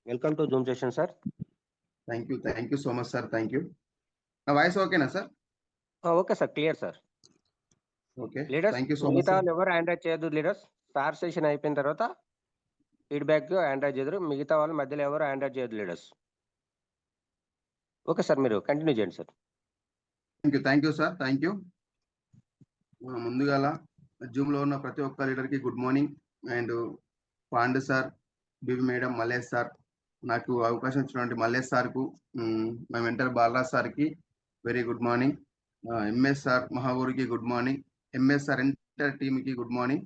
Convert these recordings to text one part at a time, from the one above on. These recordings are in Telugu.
Welcome to Zoom session, sir. Thank you so much, sir. Thank you. Now, voice okay na, sir? Okay, sir. Clear, sir. Okay. Leaders, Thank you so much, మిగతా sir. ఎవరు ఆండ్రాయిడ్ చేయొద్దు లీడర్స్. స్టార్ సెషన్ అయిపోయిన తర్వాత ఫీడ్బ్యాక్ ఆండ్రాయిడ్ చేయరు. మిగతా వాళ్ళ మధ్యలో ఎవరు ఆండ్రాయిడ్ చేయొద్దు లీడర్స్. ఓకే సార్, మీరు కంటిన్యూ చేయండి sir. Thank you sir. Thank you. ముందుగాల జూమ్లో ఉన్న ప్రతి ఒక్క లీడర్కి good morning. And Pandu sir, BB madam, Mallesh sir, నాకు అవకాశం ఇచ్చినటువంటి మల్లేష్ సార్కు, మా మెంటర్ బాలరాజ్ సార్కి very good morning. MS sir మహావూరికి good morning. MS sir entire టీమ్కి good morning.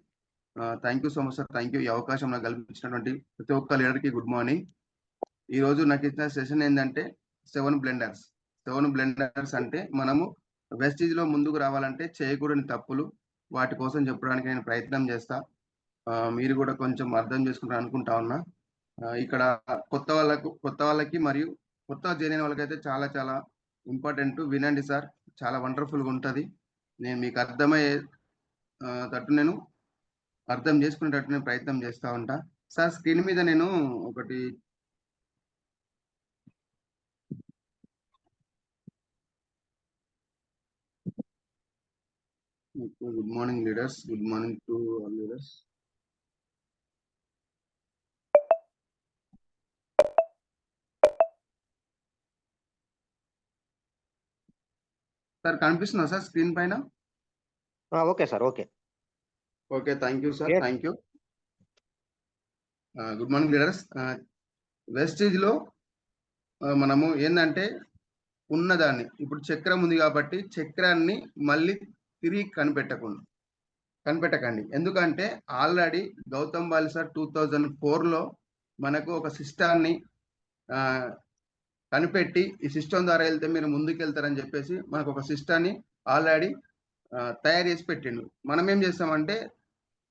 Thank you so much sir. Thank you. ఈ అవకాశం నాకు కల్పించినటువంటి ప్రతి ఒక్క లీడర్కి గుడ్ మార్నింగ్. ఈరోజు నాకు ఇచ్చిన సెషన్ ఏంటంటే 7 బ్లెండర్స్. 7 బ్లెండర్స్ అంటే మనము వెస్టీజ్లో ముందుకు రావాలంటే చేయకూడని తప్పులు, వాటి కోసం చెప్పడానికి నేను ప్రయత్నం చేస్తా. మీరు కూడా కొంచెం అర్థం చేసుకుంటారు అనుకుంటా ఉన్నా. ఇక్కడ కొత్త వాళ్ళకి మరియు కొత్త జాయిన్ అయిన వాళ్ళకైతే చాలా చాలా ఇంపార్టెంట్. వినండి సార్, చాలా వండర్ఫుల్గా ఉంటుంది. నేను మీకు అర్థమయ్యే తట్టు నేను అర్థం చేసుకునేటట్టు నేను ప్రయత్నం చేస్తూ ఉంటా. సార్, స్క్రీన్ మీద నేను ఒకటి good morning leaders. Good morning to all leaders. Sir కనిపిస్తుందా సార్ స్క్రీన్ పైన? Okay sir. Okay okay, thank you sir. Thank you. Good morning leaders. వెస్టేజ్లో మనము ఏంటంటే ఉన్నదాన్ని, ఇప్పుడు చక్రం ఉంది కాబట్టి చక్రాన్ని మళ్ళీ తిరిగి కనిపెట్టకండి. ఎందుకంటే ఆల్రెడీ గౌతమ్ బాలి సార్ 2004లో మనకు ఒక సిస్టాన్ని కనిపెట్టి ఈ సిస్టమ్ ద్వారా వెళ్తే మీరు ముందుకు వెళ్తారని చెప్పేసి మనకు ఒక సిస్టాన్ని ఆల్రెడీ తయారు చేసి పెట్టిండు. మనం ఏం చేస్తామంటే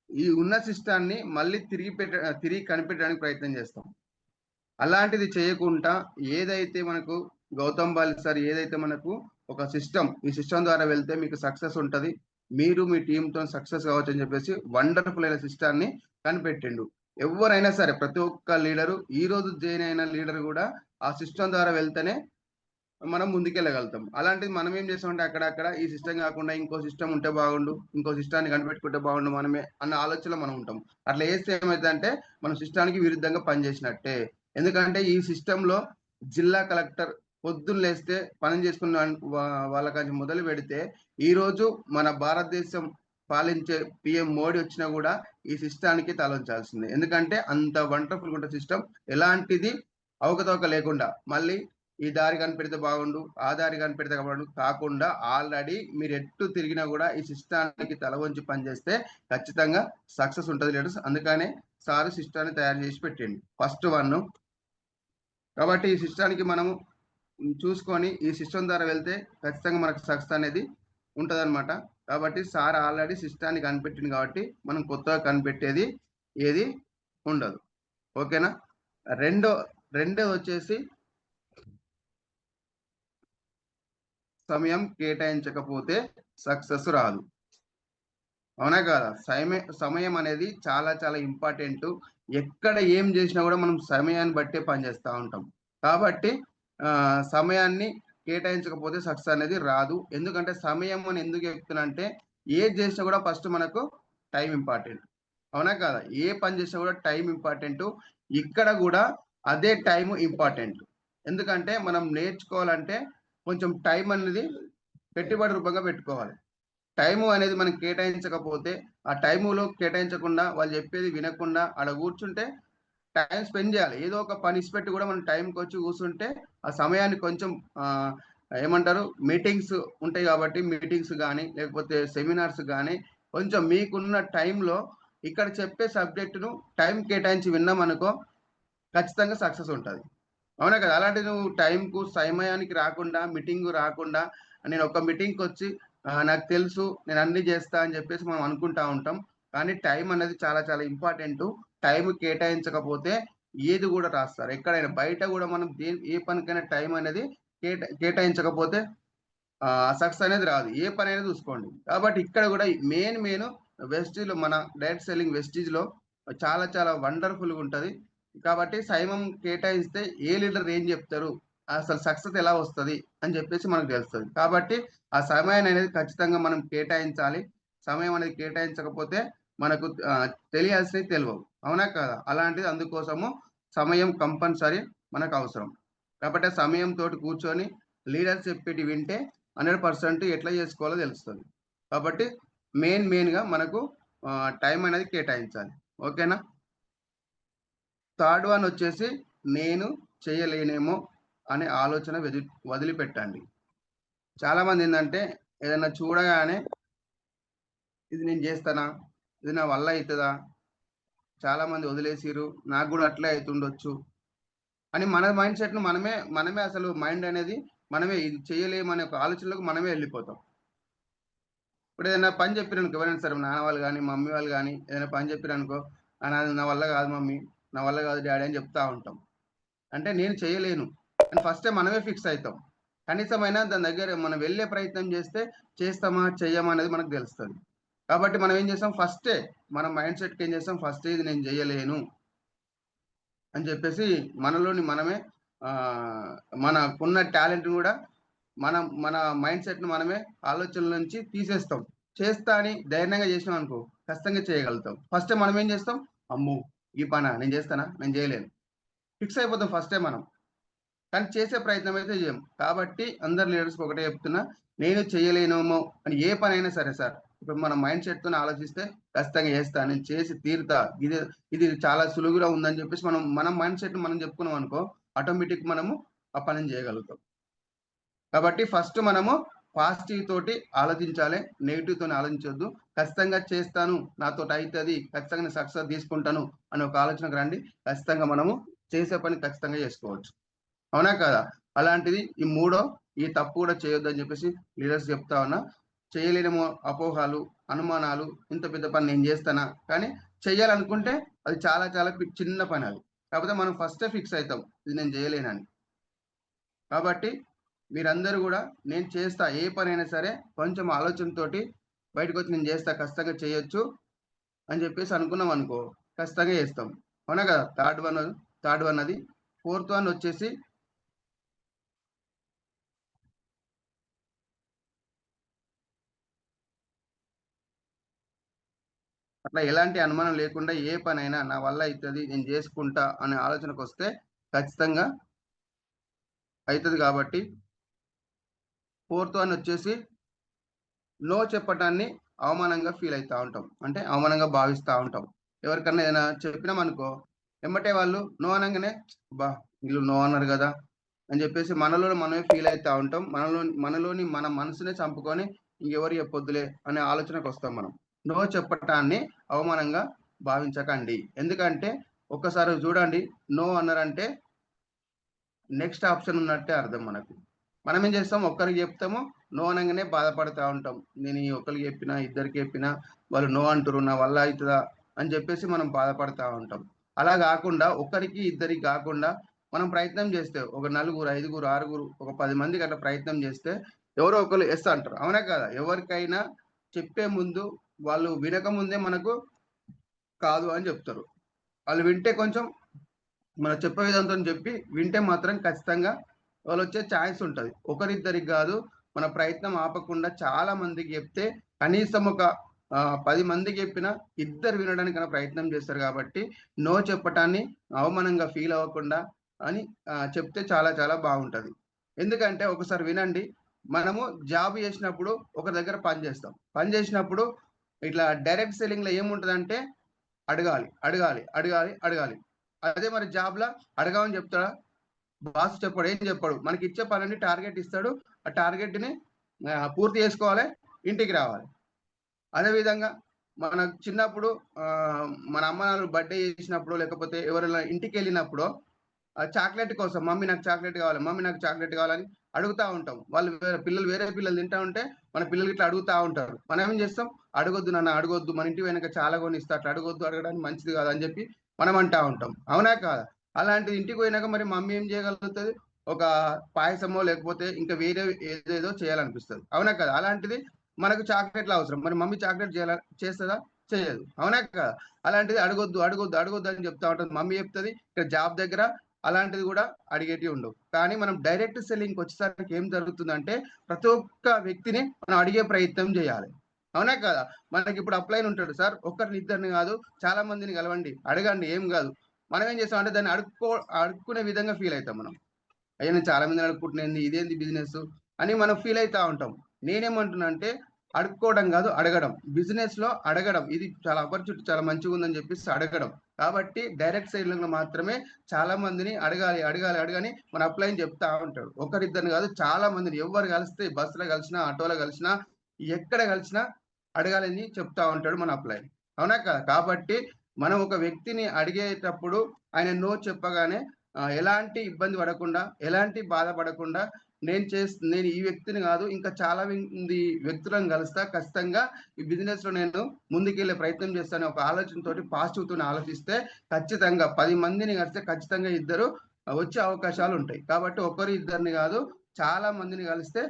ఈ ఉన్న సిస్టాన్ని మళ్ళీ తిరిగి కనిపెట్టడానికి ప్రయత్నం చేస్తాం. అలాంటిది చేయకుండా ఏదైతే మనకు గౌతమ్ బాలి సార్ ఏదైతే మనకు ఒక సిస్టమ్, ఈ సిస్టమ్ ద్వారా వెళ్తే మీకు సక్సెస్ ఉంటుంది, మీరు మీ టీంతో సక్సెస్ కావచ్చు అని చెప్పేసి వండర్ఫుల్ అయిన సిస్టాన్ని కనిపెట్టిండు. ఎవరైనా సరే ప్రతి ఒక్క లీడరు, ఈ రోజు జాయిన్ అయిన లీడర్ కూడా ఆ సిస్టమ్ ద్వారా వెళ్తేనే మనం ముందుకెళ్ళగలుగుతాం. అలాంటిది మనం ఏం చేస్తామంటే అక్కడక్కడ ఈ సిస్టమ్ కాకుండా ఇంకో సిస్టమ్ ఉంటే బాగుండు, ఇంకో సిస్టాన్ని కనిపెట్టుకుంటే బాగుండు మనమే అన్న ఆలోచనలో మనం ఉంటాం. అట్లా వేస్తే ఏమైందంటే మనం సిస్టానికి విరుద్ధంగా పనిచేసినట్టే. ఎందుకంటే ఈ సిస్టంలో జిల్లా కలెక్టర్ పొద్దున్న లేస్తే పని చేసుకున్న వాళ్ళకి మొదలు పెడితే ఈ రోజు మన భారతదేశం పాలించే పిఎం మోడీ వచ్చినా కూడా ఈ సిస్టానికి తలంచాల్సిందే. ఎందుకంటే అంత వండర్ఫుల్ ఉంటుంది సిస్టమ్. ఎలాంటిది అవకతవక లేకుండా మళ్ళీ ఈ దారి కనిపెడితే బాగుండు, ఆ దారి కనిపెడితే బాగుండు కాకుండా ఆల్రెడీ మీరు ఎట్టు తిరిగినా కూడా ఈ సిస్టానికి తల వంచి పనిచేస్తే ఖచ్చితంగా సక్సెస్ ఉంటుంది లీడర్స్. అందుకనే సార్ సిస్టాన్ని తయారు చేసి పెట్టండి, ఫస్ట్ 1. కాబట్టి ఈ సిస్టానికి మనము చూసుకొని ఈ సిస్టమ్ ద్వారా వెళ్తే ఖచ్చితంగా మనకు సక్సెస్ అనేది ఉంటుంది అనమాట. కాబట్టి సార్ ఆల్రెడీ సిస్టాన్ని కనిపెట్టింది కాబట్టి మనం కొత్తగా కనిపెట్టేది ఏది ఉండదు. ఓకేనా? రెండో వచ్చేసి సమయం కేటాయించకపోతే సక్సెస్ రాదు. అవునా కాదా? సమయం అనేది చాలా చాలా ఇంపార్టెంట్. ఎక్కడ ఏం చేసినా కూడా మనం సమయాన్ని బట్టే పనిచేస్తూ ఉంటాం. కాబట్టి సమయాన్ని కేటాయించకపోతే సక్సెస్ అనేది రాదు. ఎందుకంటే సమయం అని ఎందుకు చెప్తున్నా అంటే ఏది చేసినా కూడా ఫస్ట్ మనకు టైం ఇంపార్టెంట్. అవునా కాదా? ఏ పని చేసినా కూడా టైం ఇంపార్టెంట్. ఇక్కడ కూడా అదే టైం ఇంపార్టెంట్. ఎందుకంటే మనం నేర్చుకోవాలంటే కొంచెం టైం అనేది పెట్టుబడి రూపంగా పెట్టుకోవాలి. టైము అనేది మనం కేటాయించకపోతే, ఆ టైములో కేటాయించకుండా వాళ్ళు చెప్పేది వినకుండా ఆడ కూర్చుంటే టైం స్పెండ్ చేయాలి. ఏదో ఒక పని పెట్టి కూడా మనం టైంకి వచ్చి కూర్చుంటే ఆ సమయాన్ని కొంచెం ఏమంటారు, మీటింగ్స్ ఉంటాయి కాబట్టి మీటింగ్స్ కానీ లేకపోతే సెమినార్స్ కానీ కొంచెం మీకున్న టైంలో ఇక్కడ చెప్పే సబ్జెక్టును టైం కేటాయించి విన్నామనుకో ఖచ్చితంగా సక్సెస్ ఉంటుంది. అవునా కదా? అలాంటి నువ్వు టైంకు సమయానికి రాకుండా మీటింగ్ రాకుండా నేను ఒక మీటింగ్కి వచ్చి నాకు తెలుసు నేను అన్ని చేస్తా అని చెప్పేసి మనం అనుకుంటా ఉంటాం. కానీ టైం అనేది చాలా చాలా ఇంపార్టెంట్. టైం కేటాయించకపోతే ఏది కూడా రాస్తారు. ఎక్కడైనా బయట కూడా మనం ఏ పనికైనా టైం అనేది కేటాయించకపోతే సక్సెస్ అనేది రాదు. ఏ పని అనేది చూసుకోండి. కాబట్టి ఇక్కడ కూడా మెయిన్ వెస్టీజ్లో మన డైరెక్ట్ సెల్లింగ్ వెస్టీజ్లో చాలా చాలా వండర్ఫుల్గా ఉంటుంది. కాబట్టి సమయం కేటాయిస్తే ఏ లీడర్ ఏం చెప్తారు, అసలు సక్సెస్ ఎలా వస్తది అని చెప్పేసి మనకు తెలుస్తది. కాబట్టి ఆ సమయాన్ని అనేది ఖచ్చితంగా మనం కేటాయించాలి. సమయం అనేది కేటాయించకపోతే మనకు తెలియాల్సినవి తెలవవు. అవునా కాదా? అలాంటిది అందుకోసము సమయం కంపల్సరీ మనకు అవసరం. కాబట్టి ఆ సమయంతోటి కూర్చొని లీడర్స్ చెప్పేటివి వింటే 100% ఎట్లా చేసుకోవాలో తెలుస్తది. కాబట్టి మెయిన్‌గా మనకు టైం అనేది కేటాయించాలి. ఓకేనా? థర్డ్ వన్ వచ్చేసి నేను చేయలేనేమో అనే ఆలోచన వదిలిపెట్టండి. చాలామంది ఏందంటే ఏదన్నా చూడగానే ఇది నేను చేస్తానా? ఇది నా వల్ల అయితదా? చాలామంది వదిలేసిర్రు. నాకు గూడా అట్లే అయితుండొచ్చు అని మన మైండ్ సెట్‌ను మనమే అసలు మైండ్ అనేది మనమే ఇది చేయలేమనే ఒక ఆలోచనలోకి మనమే ఎళ్ళిపోతాం. ఇప్పుడు ఏదైనా పని చెప్పిరనుకో ఎవరైనా సరే నాన్న వాళ్ళు గాని, మమ్మీ వాళ్ళు గాని ఏదైనా పని చెప్పిరనుకో, నాది నా వల్ల కాదు మమ్మీ, నా వల్ల కాదు డ్యాడీ అని చెప్తా ఉంటాం. అంటే నేను చేయలేను అని ఫస్టే మనమే ఫిక్స్ అయితాం. కనీసమైనా దాని దగ్గర మనం వెళ్ళే ప్రయత్నం చేస్తే చేస్తామా? చెయ్యమా? అనేది మనకు తెలుస్తది. కాబట్టి మనం ఏం చేస్తాం ఫస్టే మన మైండ్ సెట్‌కి ఏం చేస్తాం ఫస్టే ఇది నేను జేయలేను అని చెప్పేసి మనలోని మనమే ఆహ్, మనకున్న టాలెంట్‌ని గూడా మన మైండ్ సెట్‌ని మనమే ఆలోచనల నుంచి తీసేస్తాం. చేస్తా అని ధైర్యంగా చేసినామనుకో ఖచ్చితంగా చేయగలుగుతాం. ఫస్టే మనం ఏం చేస్తాం? అమ్మో! ఈ పనా? నేను చేస్తానా? నేను చేయలేను. ఫిక్స్ అయిపోతాం ఫస్టే మనం. కానీ చేసే ప్రయత్నం అయితే చేయం. కాబట్టి అందరు లీడర్స్‌కి ఒకటే చెప్తున్నా. నేను చేయలేనేమో అని ఏ పనైనా సరే సార్. ఇప్పుడు మన మైండ్ సెట్‌తోని ఆలోచిస్తే ఖచ్చితంగా చేస్తా. నేను చేసి తీరుతా. ఇది చాలా సులువుగా ఉందని చెప్పేసి మన మైండ్ సెట్‌ని మనం చెప్పుకున్నాం అనుకో ఆటోమేటిక్ మనము ఆ పనిని చేయగలుగుతాం. కాబట్టి ఫస్ట్ మనము పాజిటివ్ తోటి ఆలోచించాలే. నెగెటివ్‌తోని ఆలోచించొద్దు. ఖచ్చితంగా చేస్తాను. నాతోటి అయితది. ఖచ్చితంగా నేను సక్సెస్ తీసుకుంటాను అనే ఒక ఆలోచనకు రండి. ఖచ్చితంగా మనము చేసే పని ఖచ్చితంగా చేసుకోవచ్చు. అవునా కాదా? అలాంటిది ఈ తప్పు కూడా చేయొద్దని చెప్పేసి లీడర్స్ చెప్తా ఉన్నా. చేయలేనేమో అపోహలు, అనుమానాలు ఇంత పెద్ద పని నేను జేస్తానా? కానీ చెయ్యాలనుకుంటే అది చాలా చాలా చిన్న పనది. కాకపోతే మనం ఫస్టే ఫిక్స్ అయితాం. ఇది నేను జేయలేనని. కాబట్టి మీరందరూ గూడా నేను చేస్తా ఏ పనైనా సరే కొంచెం ఆలోచనతోటి బయటకొచ్చి నేను జేస్తా ఖచ్చితంగా చేయొచ్చు అని జెప్పేసి అనుకున్నామనుకో ఖచ్చితంగా జేస్తాం. అవునా గదా! థర్డ్ వన్ అది. ఫోర్త్ వన్ వచ్చేసి అట్లా ఎలాంటి అనుమానం లేకుండా ఏ పనైనా నా వల్ల అయితది. నేను జేసుకుంటా అనే ఆలోచనకొస్తే ఖచ్చితంగా అయితది గాబట్టి ఫోర్త్ వన్ వచ్చేసి నో చెప్పటాన్ని అవమానంగా ఫీల్ అయితా ఉంటాం. అంటే అవమానంగా భావిస్తా ఉంటాం. ఎవరికన్నా ఏదైనా చెప్పినామనుకో ఎమ్మటే వాళ్ళు నో అనంగానే అబ్బా! వీళ్ళు నో అన్నారు గదా! అని జెప్పేసి మనలోని మనమే ఫీల్ అయితా ఉంటాం. మనలోని మన మనసునే చంపుకొని ఇంకెవరు చెప్పొద్దులే అనే ఆలోచనకొస్తాం మనం. నో చెప్పటాన్ని అవమానంగా భావించకండి. ఎందుకంటే ఒక్కసారి చూడండి నో అన్నారంటే నెక్స్ట్ ఆప్షన్ ఉన్నట్టే అర్థం మనకు. మనమేం చేస్తాం ఒక్కరికి చెప్తాము. నో అనంగానే బాధపడతా ఉంటాం. నేను ఈ ఒక్కళ్ళకి చెప్పినా, ఇద్దరికి చెప్పినా వాళ్ళు నో అంటుర్రు. నా వల్ల అయితదా? అని చెప్పేసి మనం బాధపడతా ఉంటాం. అలా గాకుండా ఒక్కరికి, ఇద్దరికి గాకుండా మనం ప్రయత్నం చేస్తే ఒక నలుగురు, ఐదుగురు, ఆరుగురు, ఒక 10 మందికి అట్లా ప్రయత్నం చేస్తే ఎవరో ఒకళ్ళు యెస్ అంటారు. అవునా కాదా? ఎవరికైనా చెప్పే ముందు వాళ్ళు వినకముందే మనకు కాదు అని చెప్తారు. వాళ్ళు వింటే కొంచెం మనం చెప్పే విధానంతోని చెప్పి వింటే మాత్రం ఖచ్చితంగా వాళ్ళొచ్చే ఛాన్స్ ఉంటది. ఒకరిద్దరికి గాదు. మన ప్రయత్నం ఆపకుండా చాలా మందికి జెప్తే కనీసం ఒక 10 మందికి జెప్పినా ఇద్దరు వినడానికైనా ప్రయత్నం జేస్తారు గాబట్టి, నో చెప్పటాన్ని అవమానంగా ఫీల్ అవ్వకుండా అని చెప్తే చాలా చాలా బావుంటది. ఎందుకంటే ఒకసారి వినండి. మనము జాబ్ జేసినప్పుడు ఒకరి దగ్గర పని జేస్తాం. పని జేసినప్పుడు ఇట్లా డైరెక్ట్ సెల్లింగ్‌లో ఏముంటదంటే అడగాలి, అడగాలి, అడగాలి, అడగాలి. అదే మరి జాబ్‌ల అడగమని చెప్తాడా? బాస్ చెప్పడు. ఏం చెప్పడు. మనకిచ్చే పనిని టార్గెట్ ఇస్తాడు. ఆ టార్గెట్‌ని పూర్తి చేసుకోవాలి. ఇంటికి రావాలి. అదే విధంగా మన చిన్నప్పుడు మన అమ్మ నాన్నలు బర్త్‌డే చేసినప్పుడో, లేకపోతే ఎవరైనా ఇంటికెళ్ళినప్పుడో చాక్లేట్ కోసం మమ్మీ నాకు చాక్లేట్ కావాలి, మమ్మీ నాకు చాక్లేట్ కావాలని అడుగుతా ఉంటాం. వాళ్ళు వేరే పిల్లలు తింటా ఉంటే మన పిల్లలు ఇట్లా అడుగుతా ఉంటారు. మనం ఏం చేస్తాం? అడగొద్దు నాన్న అడగొద్దు. మన ఇంటి వెనక చాలా కొనిస్తా. అట్లా అడగొద్దు. అడగడానికి మంచిది కాదు అని చెప్పి మనం అంటా ఉంటాం. అవునా కాదా? అలాంటిది ఇంటికి పోయినాక మరి మమ్మీ ఏం చేయగలుగుతది? ఒక పాయసమో లేకపోతే ఇంకా వేరే ఏదేదో చేయాలనిపిస్తది. అవునా కదా? అలాంటిది మనకు చాక్లేట్‌లు అవసరం. మరి మమ్మీ చాక్లేట్ చేస్తదా? చేయదు. అవునా కదా? అలాంటిది అడగొద్దు, అడగొద్దు, అడగొద్దు అని చెప్తా ఉంటది. మమ్మీ చెప్తది. ఇక్కడ జాబ్ దగ్గర అలాంటిది కూడా అడిగేటివి ఉండవు. కానీ మనం డైరెక్ట్ సెల్లింగ్‌కి వచ్చేసరికి ఏం జరుగుతుందంటే ప్రతి ఒక్క వ్యక్తిని మనం అడిగే ప్రయత్నం చేయాలి. అవునా కదా? మనకిప్పుడు అప్లైన్ ఉంటాడు. సార్ ఒక్కరిని ఇద్దరిని కాదు చాలా మందిని కలవండి, అడగండి ఏం కాదు. మనం ఏం చేస్తామంటే దాన్ని అడుక్కునే విధంగా ఫీల్ అవుతాం మనం. అయ్యో! నేను చాలా మందిని అడుక్కుంటున్నాను. ఇదేంది బిజినెస్ అని మనం ఫీల్ అయితా ఉంటాం. నేనేమంటున్నా అంటే అడుక్కోవడం కాదు అడగడం. బిజినెస్‌లో అడగడం. ఇది చాలా ఆపర్చునిటీ చాలా మంచిగుందని చెప్పేసి అడగడం. కాబట్టి డైరెక్ట్ సేలింగ్‌లో మాత్రమే చాలా మందిని అడగాలి, అడగాలి, అడగని మన అప్లైన్ చెప్తా ఉంటాడు. ఒకరిద్దరిని కాదు చాలా మందిని ఎవ్వరు కలిస్తే బస్సులో కలిసినా, ఆటోలో కలిసినా, ఎక్కడ కలిసినా అడగాలని చెప్తా ఉంటాడు మన అప్లైన్. అవునా కదా? కాబట్టి మనం ఒక వ్యక్తిని అడిగేటప్పుడు ఆయన నో చెప్పగానే ఎలాంటి ఇబ్బంది పడకుండా, ఎలాంటి బాధపడకుండా నేను ఈ వ్యక్తిని కాదు ఇంకా చాలా మంది వ్యక్తులను కలుస్తా. ఖచ్చితంగా ఈ బిజినెస్‌లో నేను ముందుకెళ్ళే ప్రయత్నం చేస్తాను ఒక ఆలోచనతోటి పాజిటివ్‌తోని ఆలోచిస్తే ఖచ్చితంగా 10 మందిని కలిస్తే ఖచ్చితంగా ఇద్దరు వచ్చే అవకాశాలుంటాయి. కాబట్టి ఒకరు ఇద్దరిని కాదు చాలా మందిని కలిస్తే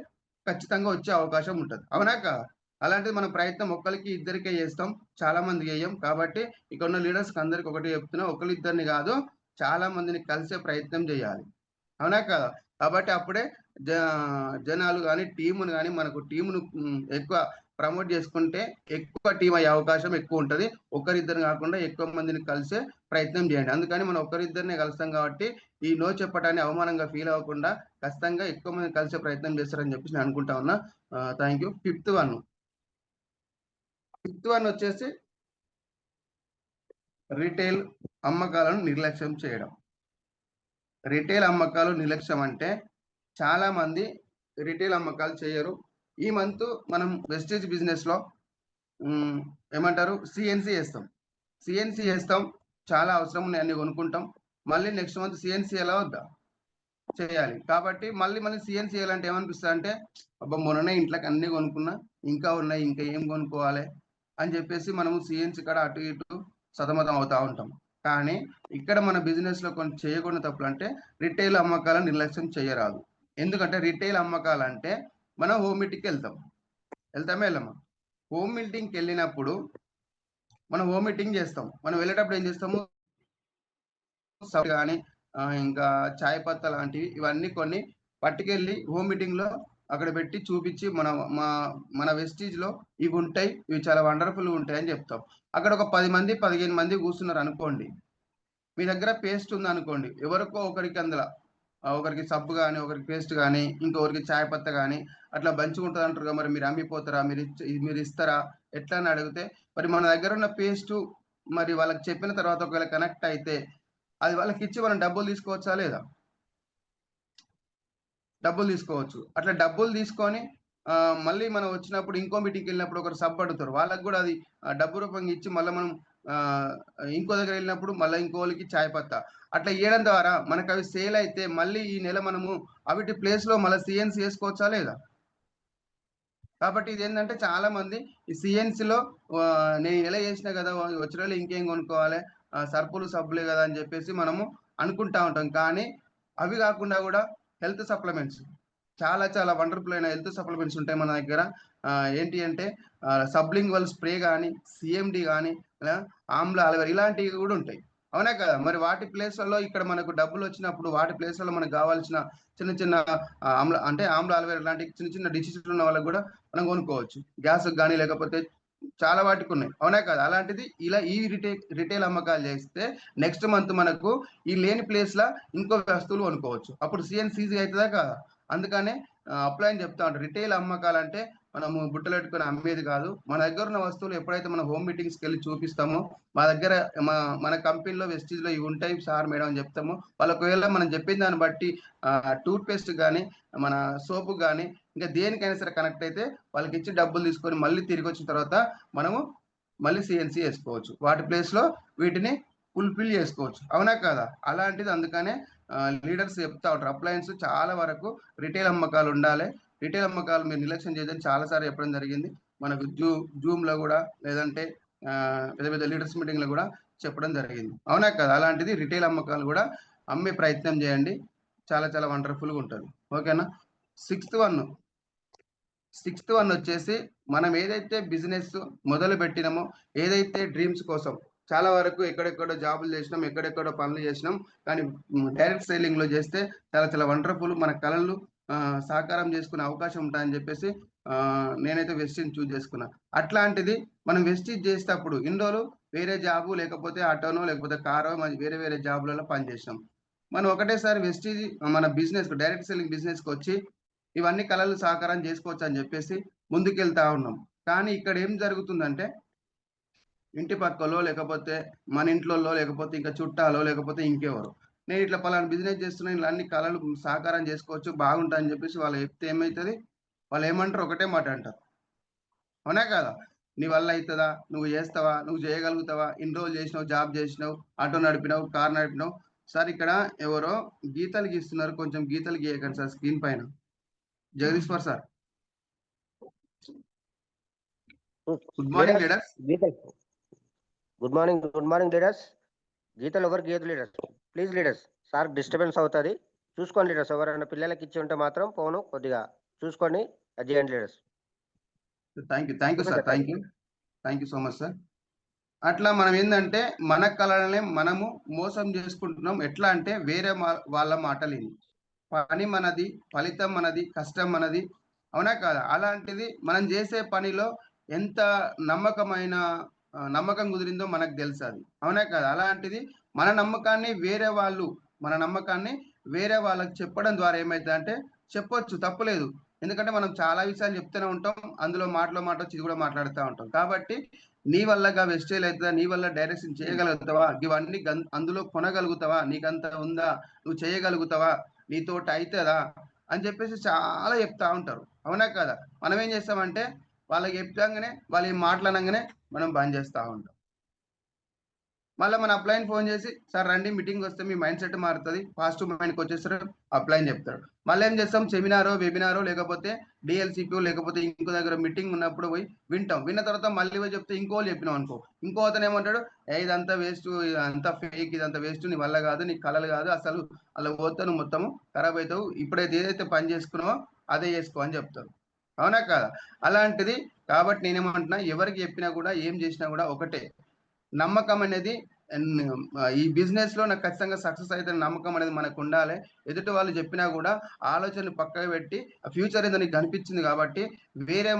ఖచ్చితంగా వచ్చే అవకాశం ఉంటది. అవునా కాదా? అలాంటిది మన ప్రయత్నం ఒక్కళ్ళకి ఇద్దరికే చేస్తాం. చాలా మందికి చెయ్యం. కాబట్టి ఇక్కడున్న లీడర్స్‌కి అందరికి ఒకటే చెప్తున్నా. ఒకళ్ళిద్దరిని కాదు చాలా మందిని కలిసే ప్రయత్నం చేయాలి. అవునా కదా? కాబట్టి అప్పుడే జ జనాలు గాని, టీమును గాని మనకు టీమును ఎక్కువ ప్రమోట్ చేసుకుంటే ఎక్కువ టీమ్ అయ్యే అవకాశం ఎక్కువుంటది. ఒకరిద్దరు కాకుండా ఎక్కువ మందిని కలిసే ప్రయత్నం చేయండి. అందుకని మనం ఒకరిద్దరినే కలుస్తాం కాబట్టి ఈ నో చెప్పటాన్ని అవమానంగా ఫీల్ అవ్వకుండా ఖచ్చితంగా ఎక్కువ మందిని కలిసే ప్రయత్నం చేస్తారని చెప్పేసి నేను అనుకుంటా ఉన్నా. Thank you. ఫిఫ్త్ వన్ వచ్చేసి రిటైల్ అమ్మకాలను నిర్లక్ష్యం చేయడం. రిటైల్ అమ్మకాలు నిర్లక్ష్యం అంటే చాలా మంది రిటైల్ అమ్మకాలు చేయరు. ఈ మంత్ మనం వెస్టేజ్ బిజినెస్‌లో హ్మ్. ఏమంటారు సీఎన్‌సీ ఏస్తాం. సీఎన్‌సీ ఏస్తాం. చాలా అవసరం ఉన్నాయి అన్ని కొనుక్కుంటాం. మళ్ళీ నెక్స్ట్ మంత్ సీఎన్‌సీ ఎలా వద్దా? చేయాలి. కాబట్టి మళ్ళీ సీఎన్‌సీ చేయాలంటే ఏమనిపిస్తదంటే అబ్బా! మొన్ననే ఇంట్లోకి అన్నీ కొనుక్కున్నా. ఇంకా ఉన్నాయి. ఇంకా ఏం కొనుక్కోవాలి అని చెప్పేసి మనము సీఎన్‌సీ కాడ అటు ఇటు సతమతం అవుతా ఉంటాం. కానీ ఇక్కడ మన బిజినెస్‌లో కొన్ని చేయకూడని తప్పులంటే రిటైల్ అమ్మకాలను నిర్లక్ష్యం చేయరాదు. ఎందుకంటే రిటైల్ అమ్మకాలంటే మనం హోమ్ మీటింగ్‌కెళ్తాం. ఎళ్తామా? ఎళ్ళమా? హోమ్ మీటింగ్‌కెళ్ళినప్పుడు మనం హోమ్ మీటింగ్ చేస్తాం. మనం వెళ్ళేటప్పుడు ఏం చేస్తాము? గాని ఇంకా చాయ్ పత్తా లాంటివి ఇవన్నీ కొన్ని పట్టుకెళ్ళి హోమ్ మీటింగ్‌లో అక్కడ పెట్టి చూపిచ్చి మన వెస్టీజ్‌లో ఇవుంటాయి. ఇవి చాలా వండర్‌ఫుల్‌గా ఉంటాయని చెప్తాం. అక్కడ ఒక 10 మంది, 15 మంది కూర్చున్నారనుకోండి. మీ దగ్గర పేస్ట్ ఉందనుకోండి. ఎవరికో ఒకరికి అందులో ఒకరికి సబ్బు గాని, ఒకరికి పేస్ట్ గాని, ఇంకొకరికి చాయ్ పత్తా గాని అట్లా బంచుకుంటదంటారుగా మరి మీరు అమ్మిపోతారా? మీరిస్తారా? ఎట్లా అని అడిగితే మరి మన దగ్గర ఉన్న పేస్టు మరి వాళ్ళకి చెప్పిన తర్వాత ఒకవేళ కనెక్ట్ అయితే అది వాళ్ళకిచ్చి మనం డబ్బులు తీసుకోవచ్చా లేదా? డబ్బులు తీసుకోవచ్చు. అట్లా డబ్బులు తీసుకొని మళ్ళీ మనం వచ్చినప్పుడు ఇంకో మీటింగ్‌కెళ్ళినప్పుడు ఒకరు సబ్ అడుగుతారు. వాళ్ళకి గూడా అది డబ్బు రూపంగా ఇచ్చి మళ్ళా మనం ఇంకో దగ్గరెళ్ళినప్పుడు మళ్ళా ఇంకోళ్ళకి చాయ్ పత్తా. అట్లా ఇయ్యడం ద్వారా మనకవి సేల్ అయితే మళ్ళీ ఈ నెల మనము అవిటి ప్లేస్‌లో మళ్ళా సీఎన్‌సీ ఏసుకోవచ్చా లేదా? కాబట్టి ఇదేందంటే చాలా మంది ఈ సీఎన్‌సీలో నేను ఈ నెల చేసినా గదా! వచ్చే నెల ఇంకేం కొనుక్కోవాలి. సర్పులు, సబ్బులే గదా! అని జెప్పేసి మనము అనుకుంటా ఉంటాం. కానీ అవి గాకుండా గూడా హెల్త్ సప్లిమెంట్స్ చాలా వండర్‌ఫుల్ అయిన హెల్త్ సప్లిమెంట్స్ ఉంటాయి మన దగ్గర. ఏంటి అంటే సబ్లింగ్వల్ స్ప్రే గాని, సీఎండీ గాని, ఆమ్లా అలోవెరా ఇలాంటివి గూడా ఉంటాయి. అవునా కదా! మరి వాటి ప్లేస్‌లలో ఇక్కడ మనకు డబ్బులొచ్చినప్పుడు వాటి ప్లేస్‌లలో మనకు గావాల్సిన చిన్న ఆమ్ల అలోవెరా లాంటి చిన్న డిసీజులు ఉన్న వాళ్ళకి గూడా మనం కొనుక్కోవచ్చు. గ్యాస్‌కి గాని లేకపోతే చాలా వాటికున్నాయి. అవునా కాదా? అలాంటిది ఇలా ఈ రిటైల్ అమ్మకాలు చేస్తే నెక్స్ట్ మంత్ మనకు ఈ లేని ప్లేస్‌ల ఇంకో వస్తువులు కొనుక్కోవచ్చు. అప్పుడు సీఎన్‌సీ ఈజీ అయితదా కాదా? అందుకనే అప్లైన్ చెప్తా ఉంటారు. రిటైల్ అమ్మకాలంటే మనము బుట్టలెట్టుకొని అమ్మేది కాదు. మన దగ్గరున్న వస్తువులు ఎప్పుడైతే మనం హోమ్ మీటింగ్స్‌కెళ్ళి చూపిస్తామో, మా దగ్గర మన కంపెనీలో వెస్టీజ్‌లో ఇవి ఉంటాయి సార్, మేడం అని చెప్తాము. వాళ్ళు ఒకవేళ మనం చెప్పిన దాన్ని బట్టి టూత్ పేస్ట్ గాని, మన సోప్ గాని ఇంకా దేనికైనా సరే కనెక్ట్ అయితే వాళ్ళకిచ్చి డబ్బులు తీసుకొని మళ్ళీ తిరిగొచ్చిన తర్వాత మనము మళ్ళీ సీఎన్‌సీ ఏసుకోవచ్చు. వాటి ప్లేస్‌లో వీటిని ఫుల్‌ఫిల్ చేసుకోవచ్చు. అవునా కాదా? అలాంటిది అందుకనే లీడర్స్ చెప్తా ఉంటారు. అప్లయన్స్ చాలా వరకు రిటైల్ అమ్మకాలుండాలే. రిటైల్ అమ్మకాలు మీరు నిర్లక్ష్యం చేయొద్దని చాలా సార్లు చెప్పడం జరిగింది. మనకు జూమ్‌లో గూడా లేదంటే పెద్ద లీడర్స్ మీటింగ్‌లో గూడా చెప్పడం జరిగింది. అవునా కదా? అలాంటిది రిటైల్ అమ్మకాలు గూడా అమ్మే ప్రయత్నం చేయండి. చాలా వండర్‌ఫుల్‌గా ఉంటది. ఓకేనా? సిక్స్త్ వన్ సిక్స్త్ వన్ వచ్చేసి మనం ఏదైతే బిజినెస్ మొదలు పెట్టినామో, ఏదైతే డ్రీమ్స్ కోసం చాలా వరకు ఎక్కడెక్కడో జాబులు చేసినాం, ఎక్కడెక్కడో పనులు చేసినాం. కానీ డైరెక్ట్ సెల్లింగ్ లో చేస్తే చాలా చాలా వండర్ఫుల్, మన కళలు సాకారం చేసుకునే అవకాశం ఉంటాయని చెప్పేసి నేనైతే వెస్టీజ్ చూస్ చేసుకున్నా. అట్లాంటిది మనం వెస్టీజ్ చేసేటప్పుడు ఇన్ని రోజులు వేరే జాబు, లేకపోతే ఆటోనో, లేకపోతే కారో, వేరే వేరే జాబులలో పనిచేసినాం. మనం ఒకటేసారి వెస్టీజ్ మన బిజినెస్ డైరెక్ట్ సెల్లింగ్ బిజినెస్ కి వచ్చి ఇవన్నీ కళలు సాకారం చేసుకోవచ్చు అని చెప్పేసి ముందుకెళ్తా ఉన్నాం. కానీ ఇక్కడ ఏం జరుగుతుందంటే, ఇంటి పక్కలో, లేకపోతే మన ఇంట్లోలో, లేకపోతే ఇంకా చుట్టాలో, లేకపోతే ఇంకెవరు, నేను ఇట్లా పలానా బిజినెస్ చేస్తున్నా, ఇలా అన్ని కళలు సాకారం చేసుకోవచ్చు, బాగుంటా అని చెప్పేసి వాళ్ళు చెప్తే ఏమవుతుంది, వాళ్ళు ఏమంటారు, ఒకటే మాట అంటారు. అవునా కదా? నీ వల్ల అవుతుందా, నువ్వు చేస్తావా, నువ్వు చేయగలుగుతావా, ఇన్ని రోజులు చేసినావు, జాబ్ చేసినావు, ఆటో నడిపినావు, కార్ నడిపినావు. సార్ ఇక్కడ ఎవరో గీతలు గీస్తున్నారు, కొంచెం గీతలు గీయకండి సార్ స్క్రీన్ పైన. Jagadishwar sir, good morning leaders. Good morning leaders. గీతలు ఎవరు గీయదు leaders, please leaders. Sir disturbance అవుతుంది, చూసుకోండి లీడర్స్. ఎవరైనా పిల్లలకి ఇచ్చి ఉంటే మాత్రం ఫోను కొద్దిగా చూసుకొని అది చేయండి leaders. Thank you sir, thank you so much sir. అట్లా మనం ఏంటంటే మన కళలనే మనము మోసం చేసుకుంటున్నాం. ఎట్లా అంటే వేరే వాళ్ళ మాటలేని, పని మనది, ఫలితం మనది, కష్టం మనది. అవునా కాదా? అలాంటిది మనం చేసే పనిలో ఎంత నమ్మకమైన నమ్మకం కుదిరిందో మనకు తెలుసు అది. అవునా కాదా? అలాంటిది మన నమ్మకాన్ని వేరే వాళ్ళకి చెప్పడం ద్వారా ఏమైతుందంటే, చెప్పొచ్చు, తప్పులేదు. ఎందుకంటే మనం చాలా విషయాలు చెప్తూనే ఉంటాం, అందులో మాటలో మాట వచ్చి ఇది కూడా మాట్లాడుతూ ఉంటాం. కాబట్టి నీ వల్లగా వెస్టేజ్ అవుతుందా, నీ వల్ల డైరెక్షన్ చేయగలుగుతావా, ఇవన్నీ అందులో కొనగలుగుతావా, నీకంత ఉందా, నువ్వు చేయగలుగుతావా, నీతోటి అవుతుందా అని చెప్పేసి చాలా చెప్తా ఉంటారు. అవునా కదా? మనం ఏం చేస్తామంటే వాళ్ళకి చెప్పగానే, వాళ్ళు ఏం మాట్లాడగానే మనం బంద్ చేస్తూ ఉంటాం. మళ్ళీ మన అప్లైన్ ఫోన్ చేసి, సార్ రండి మీటింగ్ వస్తే మీ మైండ్ సెట్ మారుతుంది, పాజిటివ్ మైండ్కి వచ్చేస్తారు, అప్లైన్ చెప్తాడు. మళ్ళీ ఏం చేస్తాం, సెమినారో, వెబినారో, లేకపోతే డిఎల్సిపి, లేకపోతే ఇంకో దగ్గర మీటింగ్ ఉన్నప్పుడు పోయి వింటాం. విన్న తర్వాత మళ్ళీ పోయి చెప్తే ఇంకోళ్ళు చెప్పినాం అనుకో, ఇంకో అతను ఏమంటాడు, ఇదంతా వేస్ట్, ఇదంతా ఫేక్, ఇదంతా వేస్ట్, నీ వల్ల కాదు, నీ కళలు కాదు, అసలు అలా పోతే నువ్వు మొత్తము ఖరాబ్ అవుతావు, ఇప్పుడైతే ఏదైతే పని చేసుకున్నావో అదే చేసుకో అని చెప్తారు. అవునా కాదా? అలాంటిది కాబట్టి నేనేమంటున్నా, ఎవరికి చెప్పినా కూడా, ఏం చేసినా కూడా ఒకటే, నమ్మకం అనేది ఈ బిజినెస్ లో నాకు ఖచ్చితంగా సక్సెస్ అయితే నమ్మకం అనేది మనకు ఉండాలి. ఎదుటి వాళ్ళు చెప్పినా కూడా ఆలోచనలు పక్కకు పెట్టి, ఫ్యూచర్ ఏదో నీకు కనిపించింది కాబట్టి వేరే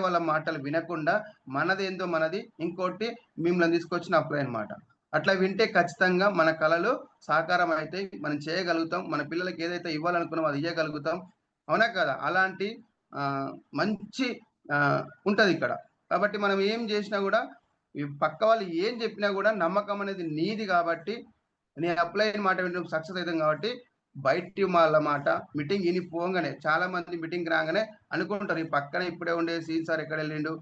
వాళ్ళ మాటలు వినకుండా మనదేందో మనది, ఇంకోటి మిమ్మల్ని తీసుకొచ్చిన అప్లై అనమాట. అట్లా వింటే ఖచ్చితంగా మన కళలు సాకారం అయితే మనం చేయగలుగుతాం, మన పిల్లలకి ఏదైతే ఇవ్వాలనుకున్నామో అది ఇవ్వగలుగుతాం. అవునా కదా? అలాంటి మంచి ఉంటది ఇక్కడ. కాబట్టి మనం ఏం చేసినా కూడా, ఈ పక్క వాళ్ళు ఏం చెప్పినా కూడా నమ్మకం అనేది నీది కాబట్టి, నీ అప్లై మాట వినడం సక్సెస్ అవుతాం కాబట్టి, బయటి వాళ్ళ మాట మీటింగ్ ఇని పోగానే చాలా మంది మీటింగ్ రాగానే అనుకుంటారు, ఈ పక్కన ఇప్పుడే ఉండే సీన్ సార్ ఎక్కడ వెళ్ళిండు,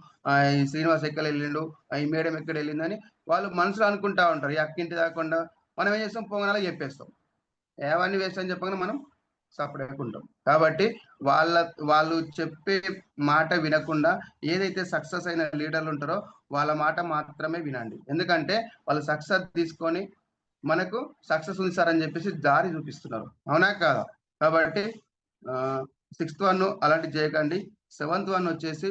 ఈ శ్రీనివాస్ ఎక్కడ వెళ్ళిండు, ఈ మేడం ఎక్కడ వెళ్ళిందని వాళ్ళు మనసులో అనుకుంటా ఉంటారు. ఈ అక్కింటి దాకుండా మనం ఏం చేస్తాం, పోగానే చెప్పేస్తాం, ఏవన్నీ వేస్ట్ అని చెప్పగానే మనం సపరేట్ ఉంటాం. కాబట్టి వాళ్ళు చెప్పే మాట వినకుండా ఏదైతే సక్సెస్ అయిన లీడర్లు ఉంటారో వాళ్ళ మాట మాత్రమే వినండి. ఎందుకంటే వాళ్ళు సక్సెస్ తీసుకొని మనకు సక్సెస్ ఉంది సార్ అని చెప్పేసి దారి చూపిస్తున్నారు. అవునా కాదా? కాబట్టి 6th వన్ అలాంటి చేయకండి. 7th వన్ వచ్చేసి,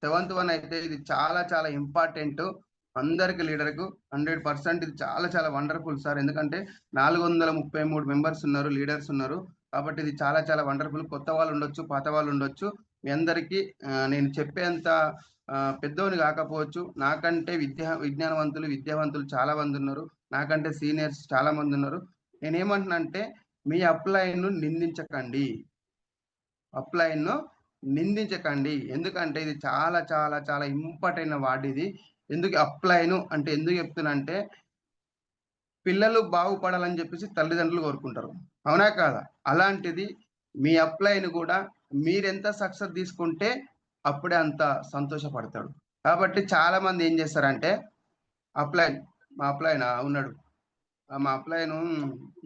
7th వన్ అయితే ఇది చాలా చాలా ఇంపార్టెంట్ అందరికి లీడర్కు 100%. ఇది చాలా చాలా వండర్ఫుల్ సార్. ఎందుకంటే 433 మెంబర్స్ ఉన్నారు, లీడర్స్ ఉన్నారు. కాబట్టి ఇది చాలా చాలా వండర్ఫుల్. కొత్త వాళ్ళు ఉండొచ్చు, పాత వాళ్ళు ఉండొచ్చు. మీ అందరికీ నేను చెప్పేంత పెద్దోని కాకపోవచ్చు, నాకంటే విజ్ఞానవంతులు, విద్యావంతులు చాలా మంది ఉన్నారు, నాకంటే సీనియర్స్ చాలా మంది ఉన్నారు. నేనేమంటున్నా అంటే, మీ అప్లైన్ను నిందించకండి, అప్లైన్ను నిందించకండి. ఎందుకంటే ఇది చాలా చాలా చాలా ఇంపార్టెంట్ వార్డ్ ఇది. ఎందుకు అప్లైను అంటే ఎందుకు చెప్తున్నా అంటే, పిల్లలు బాగుపడాలని చెప్పేసి తల్లిదండ్రులు కోరుకుంటారు. అవునా కాదా? అలాంటిది మీ అప్లైను కూడా మీరెంత సక్సెస్ తీసుకుంటే అప్పుడే అంత సంతోషపడతాడు. కాబట్టి చాలా మంది ఏం చేస్తారంటే, మా అప్లైనా ఉన్నాడు, మా అప్లైను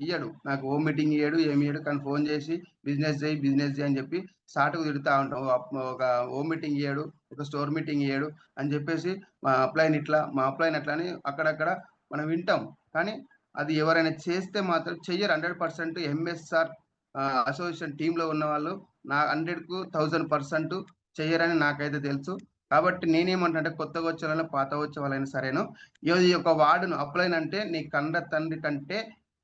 ఇయ్యడు, నాకు హోమ్ మీటింగ్ ఇయ్యడు, ఏమి ఇయ్యడు, కానీ ఫోన్ చేసి బిజినెస్ చేయి అని చెప్పి సాటుకు తిడుతూ ఉంటాం. ఒక హోమ్ మీటింగ్ ఇయ్యడు, ఒక స్టోర్ మీటింగ్ ఇయ్యడు అని చెప్పేసి మా అప్లైన్ అట్లా అని అక్కడక్కడ మనం వింటాం. కానీ అది ఎవరైనా చేస్తే మాత్రం చెయ్యరు. 100% ఎంఎస్ఆర్ అసోసియేషన్ టీంలో ఉన్న వాళ్ళు నా 100కు 1000% చెయ్యరని నాకైతే తెలుసు. కాబట్టి నేనేమంటే కొత్తగా వచ్చే వాళ్ళైనా పాతగా వచ్చే వాళ్ళైనా సరేను ఈ యొక్క వార్డును అప్లైన్ అంటే నీ కండ తండ్రి కంటే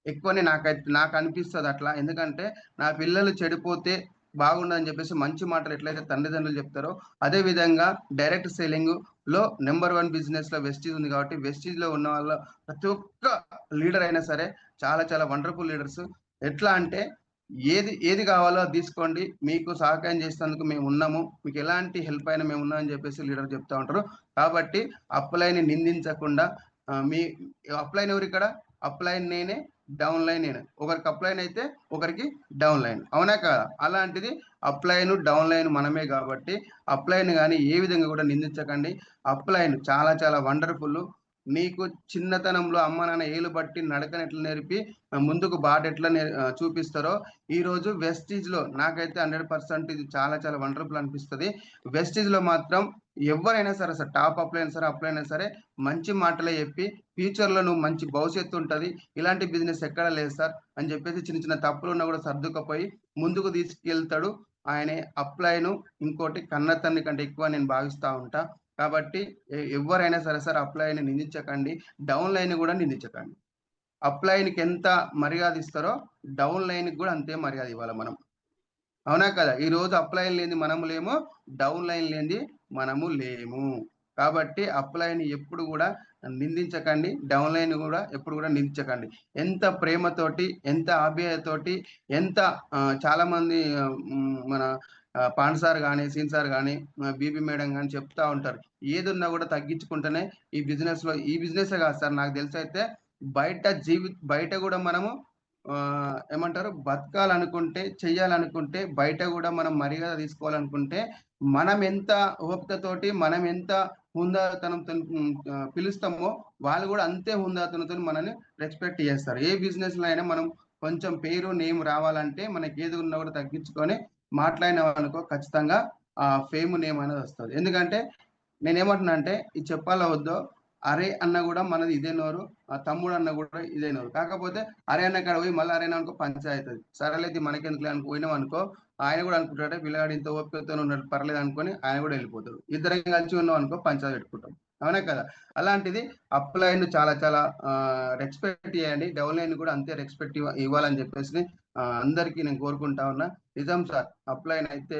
ఎక్కువనే నాకు అనిపిస్తుంది అట్లా. ఎందుకంటే నా పిల్లలు చెడిపోతే బాగుండదని చెప్పేసి మంచి మాటలు ఎట్లయితే తల్లిదండ్రులు చెప్తారో అదే విధంగా డైరెక్ట్ సెల్లింగ్ లో నెంబర్ 1 బిజినెస్ లో వెస్టీజ్ ఉంది. కాబట్టి వెస్టీజ్ లో ఉన్న వాళ్ళ ప్రతి ఒక్క లీడర్ అయినా సరే చాలా చాలా వండర్ఫుల్ లీడర్స్. ఎట్లా అంటే ఏది కావాలో అది తీసుకోండి, మీకు సహకారం చేసేందుకు మేము ఉన్నాము, మీకు ఎలాంటి హెల్ప్ అయినా మేము ఉన్నామని చెప్పేసి లీడర్ చెప్తా ఉంటారు. కాబట్టి అప్లైని నిందించకుండా మీ అప్లైన్ ఎవరు ఇక్కడ? అప్లైన్ నేనే, డౌన్ లైన్ నేనే. ఒకరికి అప్లైన్ అయితే ఒకరికి డౌన్ లైన్, అవునా కదా? అలాంటిది అప్లైన్ డౌన్ లైన్ మనమే. కాబట్టి అప్లైన్ కానీ ఏ విధంగా కూడా నిందించకండి. అప్లైన్ చాలా చాలా వండర్ఫుల్. నీకు చిన్నతనంలో అమ్మ నాన్న ఏలు బట్టి నడకని ఎట్లా నేర్పి ముందుకు బాట ఎట్లా చూపిస్తారో ఈ రోజు వెస్టీజ్ లో నాకైతే 100% ఇది చాలా చాలా వండర్ఫుల్ అనిపిస్తుంది. వెస్టీజ్ లో మాత్రం ఎవరైనా సరే సార్, టాప్ అప్లైన్ సరే అప్లైన్ సరే మంచి మాటలే చెప్పి ఫ్యూచర్ లో నువ్వు మంచి భవిష్యత్తు ఉంటుంది, ఇలాంటి బిజినెస్ ఎక్కడ లేదు సార్ అని చెప్పేసి చిన్న చిన్న తప్పులు ఉన్నా కూడా సర్దుకపోయి ముందుకు తీసుకెళ్తాడు ఆయనే అప్లైను. ఇంకోటి కన్న తండ్రి కంటే ఎక్కువ నేను భావిస్తా ఉంటా. కాబట్టి ఎవరైనా సరే సార్ అప్లైని నిందించకండి, డౌన్ లైన్ కూడా నిందించకండి. అప్లైన్కి ఎంత మర్యాద ఇస్తారో డౌన్ లైన్కి కూడా అంతే మర్యాద ఇవ్వాలి మనం, అవునా కదా? ఈ రోజు అప్లైన్ లేని మనము లేము, డౌన్ లైన్ లేని మనము లేము. కాబట్టి అప్లైన్ ఎప్పుడు కూడా నిందించకండి, డౌన్ లైన్ కూడా ఎప్పుడు కూడా నిందించకండి. ఎంత ప్రేమతోటి, ఎంత ఆప్యాయతోటి, ఎంత చాలా మంది మన పాండ్ సార్ కానీ, సీన్ సార్ కానీ, బీబీ మేడం కానీ చెప్తా ఉంటారు, ఏదున్నా కూడా తగ్గించుకుంటేనే ఈ బిజినెస్ లో. ఈ బిజినెస్ కాదు సార్, నాకు తెలిసి అయితే బయట కూడా మనము ఏమంటారు బతకాలనుకుంటే, చెయ్యాలనుకుంటే, బయట కూడా మనం మర్యాద తీసుకోవాలనుకుంటే మనం ఎంత ఓపికతోటి, మనం ఎంత హుందాతనంతో పిలుస్తామో వాళ్ళు కూడా అంతే హుందాతనంతో మనల్ని రెస్పెక్ట్ చేస్తారు. ఏ బిజినెస్ లో అయినా మనం కొంచెం పేరు నేమ్ రావాలంటే మనకి ఏది ఉన్నా కూడా తగ్గించుకొని మాట్లాడినాం అనుకో ఖచ్చితంగా ఆ ఫేమ్ నేమ్ అనేది వస్తుంది. ఎందుకంటే నేనేమంటున్నా అంటే ఇది చెప్పాలో వద్దో, అరే అన్న కూడా మనది ఇదే నోరు, తమ్ముడు అన్న కూడా ఇదే నోరు. కాకపోతే అరే అన్న కాడ పోయి మళ్ళీ అరేనా అనుకో పంచాయతీ, సరేలేదు మనకెందుకు అనుకో పోయినాం అనుకో ఆయన కూడా అనుకుంటాడే పిల్లగాడు ఇంత ఓపికతో ఉన్నాడు పర్లేదు అనుకొని ఆయన కూడా వెళ్ళిపోతాడు. ఇద్దరం కలిసి ఉన్నాం అనుకో పంచాయతీ పెట్టుకుంటాం, అవునా కదా? అలాంటిది అప్లైన్ చాలా చాలా రెస్పెక్ట్ చేయండి, డౌన్ లైన్ కూడా అంతే రెస్పెక్ట్ ఇవ్వాలని చెప్పేసి అందరికీ నేను కోరుకుంటా ఉన్నా. నిజం సార్, అప్లైన్ అయితే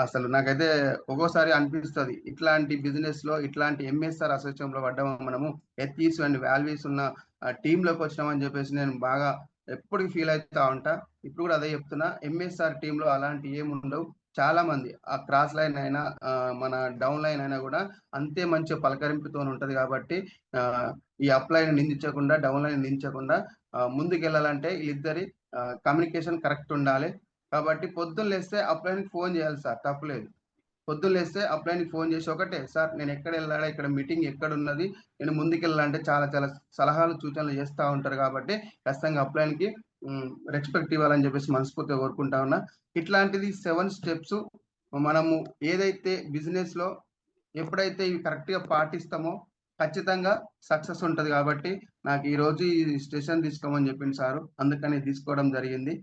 అసలు నాకైతే ఒక్కోసారి అనిపిస్తుంది ఇట్లాంటి బిజినెస్ లో, ఇట్లాంటి ఎంఎస్ఆర్ అసోసియేషన్ లో పడ్డాము మనము, ఎథీస్ అండ్ వాల్యూస్ ఉన్న టీంలోకి వచ్చినామని చెప్పేసి నేను బాగా ఎప్పటికి ఫీల్ అవుతా ఉంటా. ఇప్పుడు కూడా అదే చెప్తున్నా, ఎంఎస్ఆర్ టీంలో అలాంటి ఏముండవు. చాలా మంది ఆ క్రాస్ లైన్ అయినా మన డౌన్ లైన్ అయినా కూడా అంతే మంచి పలకరింపుతో ఉంటది. కాబట్టి ఈ అప్లైన్ నిందించకుండా, డౌన్ లైన్ నిందించకుండా ముందుకు వెళ్ళాలంటే వీళ్ళిద్దరి కమ్యూనికేషన్ కరెక్ట్ ఉండాలి. కాబట్టి పొద్దున్న లేస్తే అప్లైన్కి ఫోన్ చేయాలి సార్, తప్పులేదు. పొద్దున్న లేస్తే అప్లైన్కి ఫోన్ చేసి ఒకటే, సార్ నేను ఎక్కడ వెళ్ళాలా, ఇక్కడ మీటింగ్ ఎక్కడ ఉన్నది, నేను ముందుకు వెళ్ళాలంటే చాలా చాలా సలహాలు సూచనలు చేస్తూ ఉంటారు. కాబట్టి ఖచ్చితంగా అప్లైన్కి రెస్పెక్ట్ ఇవ్వాలని చెప్పేసి మనస్ఫూర్తిగా కోరుకుంటా ఉన్నా. ఇట్లాంటిది 7 స్టెప్స్ మనము ఏదైతే బిజినెస్ లో ఎప్పుడైతే ఇవి కరెక్ట్గా పాటిస్తామో ఖచ్చితంగా సక్సెస్ ఉంటుంది. కాబట్టి నాకు ఈ రోజు ఈ స్టేషన్ తీసుకోమని చెప్పింది సారు, అందుకని తీసుకోవడం జరిగింది.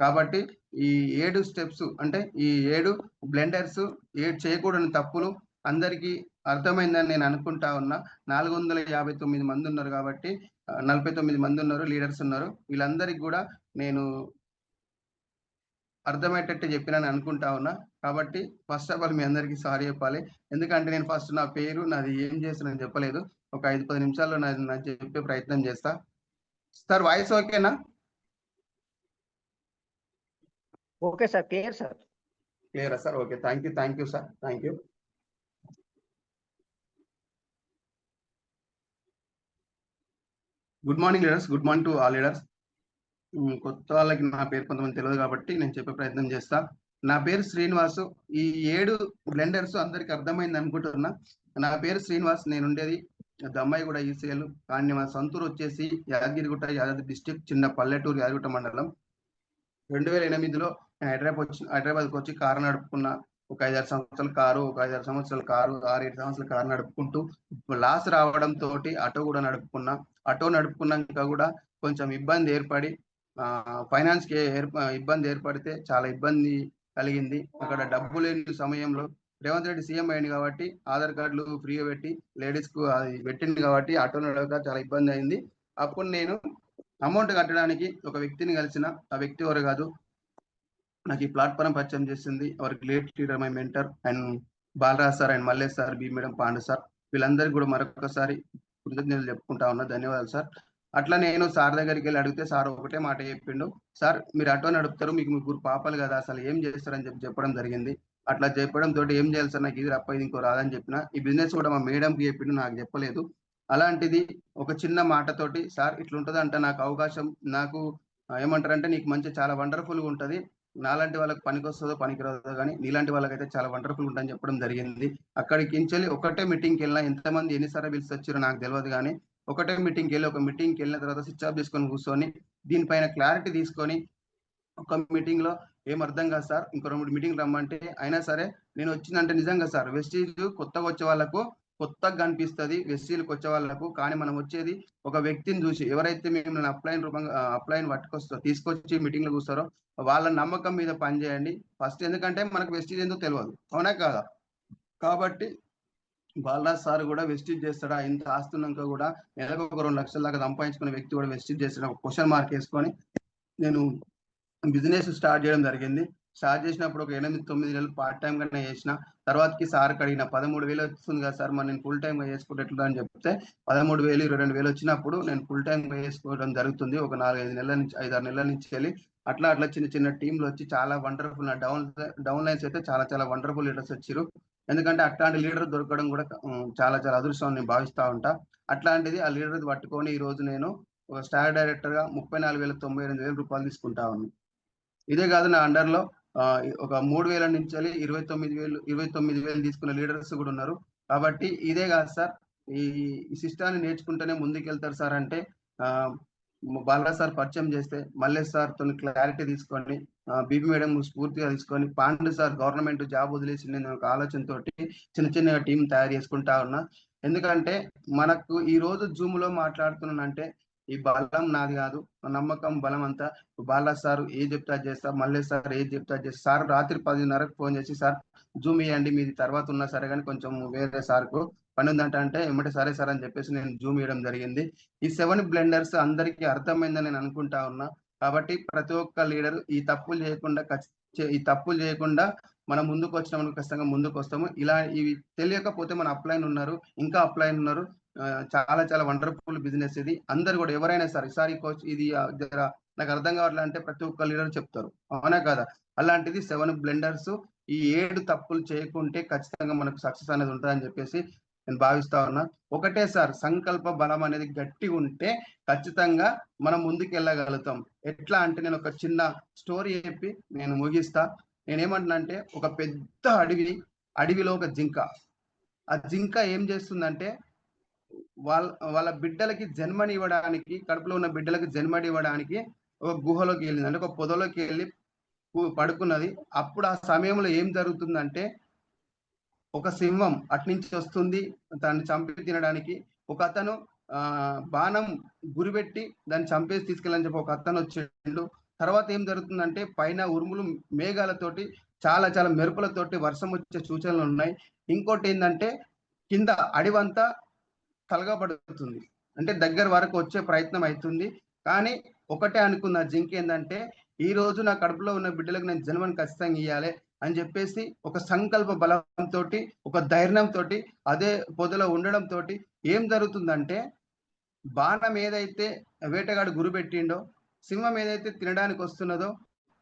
కాబట్టి ఈ 7 స్టెప్స్ అంటే ఈ 7 బ్లెండర్స్, 7 చేయకూడని తప్పులు అందరికీ అర్థమైందని నేను అనుకుంటా ఉన్నా. 459 మంది ఉన్నారు కాబట్టి 49 మంది ఉన్నారు, లీడర్స్ ఉన్నారు. వీళ్ళందరికీ కూడా నేను అర్థమయ్యేటట్టు చెప్పినని అనుకుంటా ఉన్నా. కాబట్టి ఫస్ట్ ఆఫ్ ఆల్ మీ అందరికీ సారీ చెప్పాలి. ఎందుకంటే నేను ఫస్ట్ నా పేరు, నాది ఏం చేస్తున్నాను చెప్పలేదు. ఒక 5-10 నిమిషాల్లో నాకు చెప్పే ప్రయత్నం చేస్తా. సార్ వాయిస్ ఓకేనా? Okay sir, clear sir. క్లియరా sir? Okay, thank you sir, thank you. Good morning leaders, good morning to all leaders. కొత్త వాళ్ళకి నా పేరు కొంతమంది తెలియదు కాబట్టి నేను చెప్పే ప్రయత్నం చేస్తా. నా పేరు శ్రీనివాసు. ఈ 7 బ్లెండర్స్ అందరికి అర్థమైంది అనుకుంటున్నా. నా పేరు శ్రీనివాస్, నేను ఉండేది దమ్మాయి కూడా ఈసీఎల్, కానీ మా సొంతూరు వచ్చేసి యాదగిరిగుట్ట, యాదాద్రి డిస్టిక్, చిన్న పల్లెటూరు, యాదగిరిగుట్ట మండలం. 2008లో హైదరాబాద్కి వచ్చి కారు నడుపుకున్న. ఒక 5-6 సంవత్సరాల కారు, ఒక 5-6 సంవత్సరాల కారు, 6-7 సంవత్సరాల కారు నడుపుకుంటూ లాస్ రావడంతో ఆటో కూడా నడుపుకున్నా. ఆటో నడుపుకున్నాక కూడా కొంచెం ఇబ్బంది ఏర్పడి ఫైనాన్స్ కి ఇబ్బంది ఏర్పడితే చాలా ఇబ్బంది కలిగింది. అక్కడ డబ్బు లేని సమయంలో రేవంత్ రెడ్డి సీఎం అయింది కాబట్టి ఆధార్ కార్డులు ఫ్రీగా పెట్టి లేడీస్ కు అది పెట్టింది కాబట్టి ఆటో నడవక చాలా ఇబ్బంది అయింది. అప్పుడు నేను అమౌంట్ కట్టడానికి ఒక వ్యక్తిని కలిసిన. ఆ వ్యక్తి ఎవరు కాదు, నాకు ఈ ప్లాట్ఫారం పరిచయం చేసింది our great leader my mentor and Balraj sir and Mallesh sir, B madam, Pandu sir, వీళ్ళందరికీ కూడా మరొకసారి కృతజ్ఞతలు చెప్పుకుంటా ఉన్నా. ధన్యవాదాలు సార్. అట్లా నేను సార్ దగ్గరికి వెళ్ళి అడిగితే సార్ ఒకటే మాట చెప్పిండు, సార్ మీరు ఆటో నడుపుతారు, మీకు ముగ్గురు పాపలు కదా, అసలు ఏం చేస్తారని చెప్పడం జరిగింది. అట్లా చెప్పడం తోటి ఏం చేయాలి సార్, నాకు ఇది తప్ప ఇది ఇంకో రాదని చెప్పిన. ఈ బిజినెస్ కూడా మా మేడంకి చెప్పిండు, నాకు చెప్పలేదు. అలాంటిది ఒక చిన్న మాటతోటి సార్ ఇట్లుంటదంట, నాకు అవకాశం, నాకు ఏమంటారంటే నీకు మంచి చాలా వండర్ఫుల్గా ఉంటుంది, నాలాంటి వాళ్ళకి పనికి వస్తుందో పనికిరాదో కానీ నీలాంటి వాళ్ళకైతే చాలా వండర్ఫుల్ ఉంటుందని చెప్పడం జరిగింది. అక్కడికి ఇంచెల్లి ఒకటే మీటింగ్కి వెళ్ళినా, ఎంతమంది ఎన్నిసార్లు పిలిచి వచ్చారో నాకు తెలియదు కానీ ఒకటే మీటింగ్కి వెళ్ళి ఒక మీటింగ్కి వెళ్ళిన తర్వాత స్విచ్ ఆఫ్ చేసుకొని కూర్చొని దీనిపైన క్లారిటీ తీసుకొని ఒక మీటింగ్ లో ఏం అర్థం కాదు సార్, ఇంకో 2 మీటింగ్ రమ్మంటే అయినా సరే నేను వచ్చిందంటే నిజంగా సార్ వెస్టీజ్ కొత్తగా వచ్చే వాళ్ళకు కొత్తగా కనిపిస్తుంది, వెస్టీలకు వచ్చే వాళ్ళకు. కానీ మనం వచ్చేది ఒక వ్యక్తిని చూసి, ఎవరైతే మేము అప్లైన్ తీసుకొచ్చి మీటింగ్ లో కూర్చారో వాళ్ళ నమ్మకం మీద పనిచేయండి ఫస్ట్. ఎందుకంటే మనకు వెస్టీజ్ ఎందుకు తెలియదు, అవునా కాదా? కాబట్టి బాలరాజ్ సార్ కూడా వెస్టీజ్ చేస్తాడా, ఇంత ఆస్తున్నాక కూడా నెలకు ఒక 2 లక్షల దాకా సంపాదించుకునే వ్యక్తి కూడా వెస్టీజ్ చేస్తాడా, ఒక క్వశ్చన్ మార్క్ వేసుకొని నేను బిజినెస్ స్టార్ట్ చేయడం జరిగింది. స్టార్ట్ చేసినప్పుడు ఒక 8-9 నెలలు పార్ట్ టైం గానే చేసిన. తర్వాతకి సార్ అడిగిన 13,000 వస్తుంది కదా సార్, మరి నేను ఫుల్ టైం గా చేసుకుంటే ఎట్లా అని చెప్తే 13,000 22,000 వచ్చినప్పుడు నేను ఫుల్ టైం గా చేసుకోవడం జరుగుతుంది. ఒక 4-5 నెలల నుంచి 5-6 నెలల నుంచి వెళ్ళి అట్లా చిన్న చిన్న టీంలు వచ్చి చాలా వండర్ఫుల్, నా డౌన్ లైన్స్ అయితే చాలా చాలా వండర్ఫుల్ లీడర్స్ వచ్చారు. ఎందుకంటే అట్లాంటి లీడర్ దొరకడం కూడా చాలా చాలా అదృష్టం నేను భావిస్తా ఉంటా. అట్లాంటిది ఆ లీడర్ పట్టుకొని ఈ రోజు నేను ఒక స్టార్ డైరెక్టర్ గా 34,98,000 రూపాయలు తీసుకుంటా ఉన్నాను. ఇదే కాదు, నా అండర్ లో ఒక 3,000 నుంచి 29,000 తీసుకున్న లీడర్స్ కూడా ఉన్నారు. కాబట్టి ఇదే కాదు సార్, ఈ సిస్టాన్ని నేర్చుకుంటేనే ముందుకెళ్తారు సార్ అంటే బాలరాజ్ సార్ పరిచయం చేస్తే, మల్లేష్ సార్ తో క్లారిటీ తీసుకొని, బీబీ మేడం స్ఫూర్తిగా తీసుకొని, పాండు సార్ గవర్నమెంట్ జాబ్ వదిలేసి నేను ఒక ఆలోచనతోటి చిన్న చిన్నగా టీం తయారు చేసుకుంటా ఉన్నా. ఎందుకంటే మనకు ఈ రోజు జూమ్ లో మాట్లాడుతున్నానంటే ఈ బలం నాది కాదు, నమ్మకం బలం అంతా బాలరాజ్ సార్ ఏది చెప్తా చేస్తా, మల్లేష్ సార్ ఏది చెప్తా చేస్తా. సార్ రాత్రి 10:30కు ఫోన్ చేసి సార్ జూమ్ ఇవ్వండి మీది తర్వాత ఉన్నా సరే కానీ కొంచెం వేరే సార్కు పని ఉందంట అంటే ఎమ్మటే సరే సార్ అని చెప్పేసి నేను జూమ్ ఇవ్వడం జరిగింది. ఈ 7 బ్లెండర్స్ అందరికీ అర్థమైందని నేను అనుకుంటా ఉన్నా. కాబట్టి ప్రతి ఒక్క లీడర్ ఈ తప్పులు చేయకుండా మనం ముందుకు వచ్చినాము, ఖచ్చితంగా ముందుకు వస్తాము. ఇలా ఇవి తెలియకపోతే మన అప్లైన్ ఉన్నారు, ఇంకా అప్లైన్ ఉన్నారు. చాలా చాలా వండర్ఫుల్ బిజినెస్ ఇది. అందరు కూడా ఎవరైనా సరే సార్ ఈ కోచ్ ఇది నాకు అర్థం కావట్లంటే ప్రతి ఒక్క లీడర్ చెప్తారు, అవునా కదా? అలాంటిది 7 బ్లెండర్స్ ఈ 7 తప్పులు చేయకుంటే ఖచ్చితంగా మనకు సక్సెస్ అనేది ఉంటుందని చెప్పేసి నేను భావిస్తా ఉన్నా. ఒకటే సార్, సంకల్ప బలం అనేది గట్టి ఉంటే ఖచ్చితంగా మనం ముందుకు వెళ్ళగలుగుతాం. ఎట్లా అంటే నేను ఒక చిన్న స్టోరీ చెప్పి నేను ముగిస్తా. నేనేమంటున్నా అంటే ఒక పెద్ద అడవిలో ఒక జింక, ఆ జింక ఏం చేస్తుందంటే వాళ్ళ బిడ్డలకి జన్మనివ్వడానికి, కడుపులో ఉన్న బిడ్డలకి జన్మనివ్వడానికి ఒక గుహలోకి వెళ్ళింది, అంటే ఒక పొదలోకి వెళ్ళి పడుకున్నది. అప్పుడు ఆ సమయంలో ఏం జరుగుతుందంటే ఒక సింహం అట్నుంచి వస్తుంది దాన్ని చంపి తినడానికి. ఒక అతను బాణం గురిపెట్టి దాన్ని చంపేసి తీసుకెళ్ళని చెప్పి ఒక అతను వచ్చిండు. తర్వాత ఏం జరుగుతుందంటే పైన ఉరుములు మేఘాలతోటి చాలా చాలా మెరుపులతోటి వర్షం వచ్చే సూచనలు ఉన్నాయి. ఇంకోటి ఏంటంటే కింద అడివంతా తలగబడుతుంది, అంటే దగ్గర వరకు వచ్చే ప్రయత్నం అవుతుంది. కానీ ఒకటే అనుకున్న జింక ఏంటంటే ఈ రోజు నా కడుపులో ఉన్న బిడ్డలకు నేను జన్మని ఖచ్చితంగా ఇయ్యాలి అని చెప్పేసి ఒక సంకల్ప బలంతో, ఒక ధైర్యంతో అదే పొదలో ఉండడంతో ఏం జరుగుతుందంటే బాణం ఏదైతే వేటగాడు గురి పెట్టిండో, సింహం ఏదైతే తినడానికి వస్తున్నదో,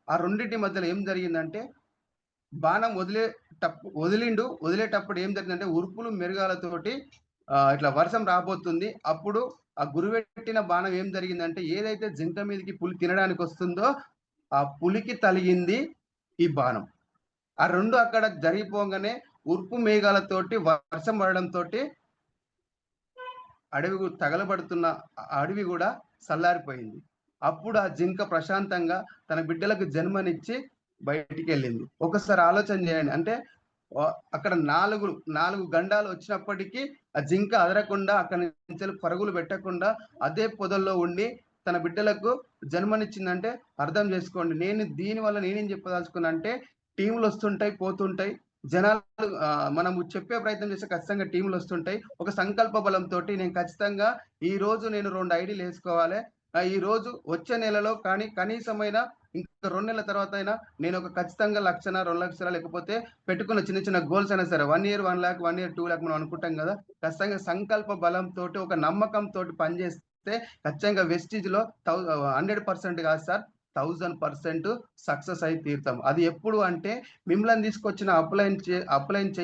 ఆ రెండింటి మధ్యలో ఏం జరిగిందంటే బాణం వదిలేటప్పుడు ఏం జరిగిందంటే ఉరుపులు మెరుగాలతోటి ఇట్లా వర్షం రాబోతుంది. అప్పుడు ఆ గురిపెట్టిన బాణం ఏం జరిగిందంటే ఏదైతే జింక మీదకి పులి తినడానికి వస్తుందో ఆ పులికి తలిగింది ఈ బాణం. ఆ రెండు అక్కడ జరిగిపోగానే ఉరుపు మేఘాలతోటి వర్షం పడడంతో అడవి తగలబడుతున్న అడవి కూడా చల్లారిపోయింది. అప్పుడు ఆ జింక ప్రశాంతంగా తన బిడ్డలకు జన్మనిచ్చి బయటికి వెళ్ళింది. ఒకసారి ఆలోచన చేయండి, అంటే అక్కడ నాలుగు గండాలు వచ్చినప్పటికీ ఆ జింక అదరకుండా అక్కడ నుంచి పరుగులు పెట్టకుండా అదే పొదల్లో ఉండి తన బిడ్డలకు జన్మనిచ్చిందంటే అర్థం చేసుకోండి. దీనివల్ల నేనేం చెప్పదలుచుకున్నా అంటే, టీములు వస్తుంటాయి పోతుంటాయి, జనాలు మనము చెప్పే ప్రయత్నం చేస్తే ఖచ్చితంగా టీములు వస్తుంటాయి. ఒక సంకల్ప బలంతో నేను ఖచ్చితంగా ఈ రోజు నేను 2 ఐడీలు వేసుకోవాలి, ఈ రోజు వచ్చే నెలలో కానీ కనీసమైన ఇంకా 2 నెలల తర్వాత అయినా నేను ఒక ఖచ్చితంగా 1,00,000 2 లక్షల లేకపోతే పెట్టుకున్న చిన్న గోల్స్ అయినా సరే 1 ఇయర్ 1 lakh 1 ఇయర్ 2 lakh మనం అనుకుంటాం కదా, ఖచ్చితంగా సంకల్ప బలంతో ఒక నమ్మకంతో పనిచేస్తే ఖచ్చితంగా వెస్టీజ్ లో 100% కాదు సార్, 1000% సక్సెస్ అయి తీరుతాం. అది ఎప్పుడు అంటే మిమ్మల్ని తీసుకొచ్చిన అప్లైన్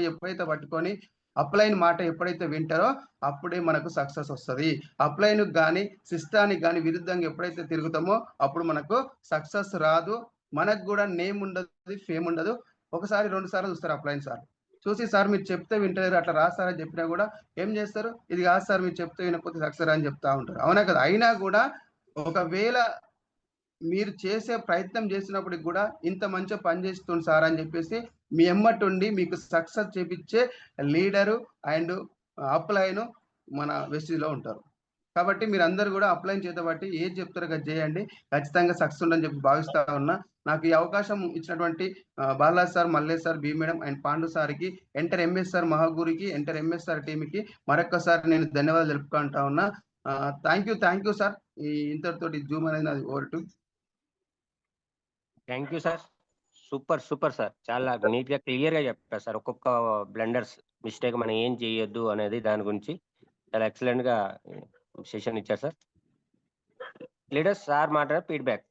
ఎప్పుడైతే పట్టుకొని అప్లైన్ మాట ఎప్పుడైతే వింటారో అప్పుడే మనకు సక్సెస్ వస్తుంది. అప్లైన్ కానీ సిస్టానికి కానీ విరుద్ధంగా ఎప్పుడైతే తిరుగుతామో అప్పుడు మనకు సక్సెస్ రాదు, మనకు కూడా నేమ్ ఉండదు, ఫేమ్ ఉండదు. ఒకసారి 2 సార్లు చూస్తారు అప్లైన్ సార్, చూసి సార్ మీరు చెప్తే వింటలేరు అట్లా రాస్తారని చెప్పినా కూడా ఏం చేస్తారు, ఇది కాదు సార్ మీరు చెప్తే వినకపోతే సక్సెస్ అని చెప్తా ఉంటారు. అవునా కదా? అయినా కూడా ఒకవేళ మీరు చేసే ప్రయత్నం చేసినప్పటికి కూడా ఇంత మంచిగా పనిచేస్తుంది సార్ అని చెప్పేసి మీ ఎమ్మటుండి మీకు సక్సెస్ చేపించే లీడరు అండ్ అప్లైన్ మన వెస్టీజ్లో ఉంటారు. కాబట్టి మీరు అందరు కూడా అప్లైన్ చేతబట్టి ఏది చెప్తారో అది చేయండి, ఖచ్చితంగా సక్సెస్ ఉందని చెప్పి భావిస్తా ఉన్నా. నాకు ఈ అవకాశం ఇచ్చినటువంటి Balaji sir, Mallesh sir, B madam and Pandu సార్కి, ఎంటర్ ఎంఎస్ సార్ మహాగూరికి, ఎంటర్ ఎంఎస్ సార్ టీంకి మరొక్కసారి నేను ధన్యవాదాలు తెలుపుకుంటా ఉన్నా. Thank you sir. ఈ ఇంతటితోటి జూమ్ అనేది నాది over to. Thank you sir. Super sir. చాలా నీట్ గా క్లియర్ గా చెప్పారు సార్. ఒక్కొక్క బ్లండర్స్ మిస్టేక్ మనం ఏం చేయొద్దు అనేది దాని గురించి చాలా ఎక్సలెంట్ గా సెషన్ ఇచ్చారు సార్. లీడర్స్ సార్ మాట ఫీడ్బ్యాక్.